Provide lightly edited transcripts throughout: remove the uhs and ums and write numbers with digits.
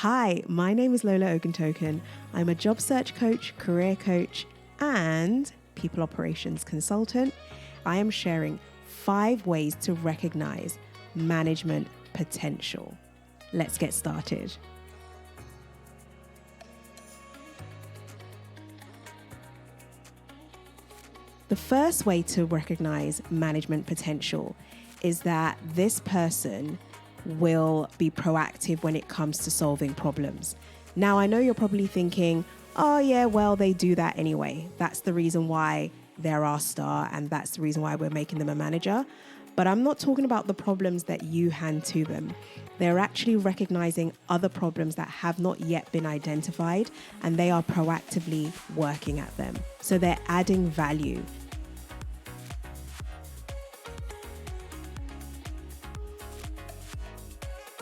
Hi, my name is Lola Oguntokun. I'm a job search coach, career coach, and people operations consultant. I am sharing 5 ways to recognize management potential. Let's get started. The first way to recognize management potential is that this person will be proactive when it comes to solving problems. Now, I know you're probably thinking, oh yeah, well, they do that anyway. That's the reason why they're our star, and that's the reason why we're making them a manager. But I'm not talking about the problems that you hand to them. They're actually recognizing other problems that have not yet been identified, and they are proactively working at them. So they're adding value.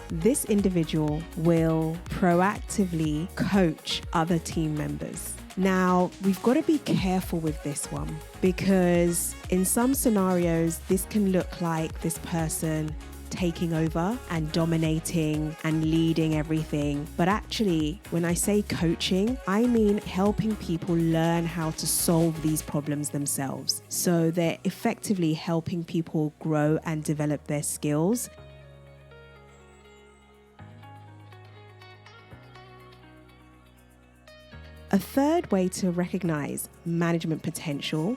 This individual will proactively coach other team members. Now, we've got to be careful with this one because in some scenarios, this can look like this person taking over and dominating and leading everything. But actually, when I say coaching, I mean helping people learn how to solve these problems themselves. So they're effectively helping people grow and develop their skills. A third way to recognize management potential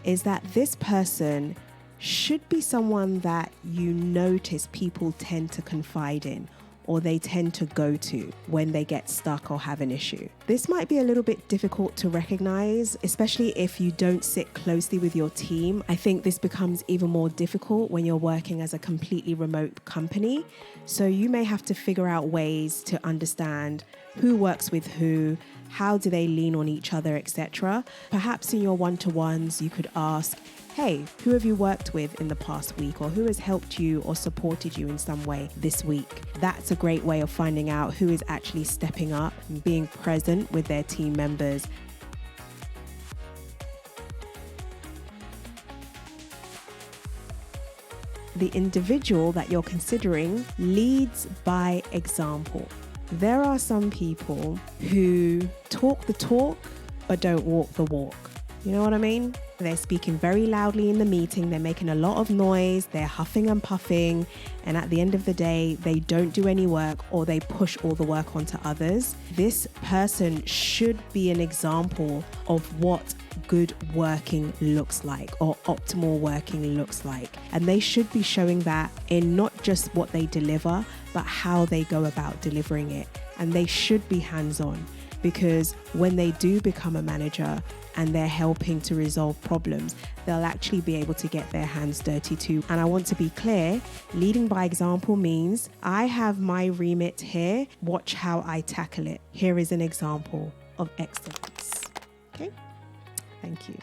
is that this person should be someone that you notice people tend to confide in or they tend to go to when they get stuck or have an issue. This might be a little bit difficult to recognize, especially if you don't sit closely with your team. I think this becomes even more difficult when you're working as a completely remote company. So you may have to figure out ways to understand who works with who, how do they lean on each other, etc. Perhaps in your one-to-ones, you could ask, hey, who have you worked with in the past week, or who has helped you or supported you in some way this week? That's a great way of finding out who is actually stepping up and being present with their team members. The individual that you're considering leads by example. There are some people who talk the talk but don't walk the walk. You know what I mean? They're speaking very loudly in the meeting, they're making a lot of noise, they're huffing and puffing, and at the end of the day, they don't do any work or they push all the work onto others. This person should be an example of what good working looks like or optimal working looks like. And they should be showing that in not just what they deliver, but how they go about delivering it. And they should be hands-on, because when they do become a manager and they're helping to resolve problems, they'll actually be able to get their hands dirty too. And I want to be clear, leading by example means I have my remit here, watch how I tackle it. Here is an example of excellence. Okay, thank you.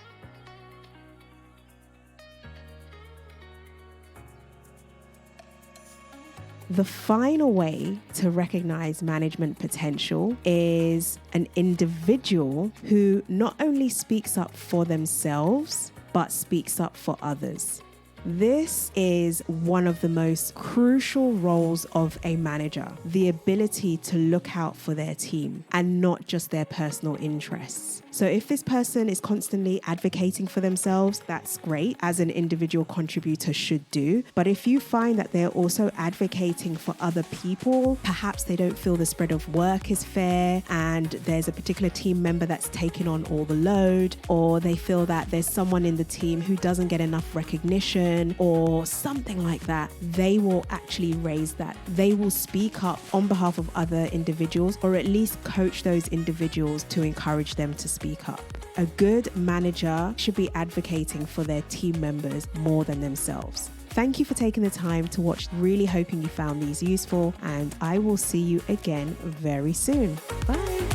The final way to recognize management potential is an individual who not only speaks up for themselves, but speaks up for others. This is one of the most crucial roles of a manager, the ability to look out for their team and not just their personal interests. So if this person is constantly advocating for themselves, that's great, as an individual contributor should do. But if you find that they're also advocating for other people, perhaps they don't feel the spread of work is fair and there's a particular team member that's taking on all the load, or they feel that there's someone in the team who doesn't get enough recognition or something like that, they will actually raise that. They will speak up on behalf of other individuals, or at least coach those individuals to encourage them to speak up. A good manager should be advocating for their team members more than themselves. Thank you for taking the time to watch. Really hoping you found these useful, and I will see you again very soon. Bye.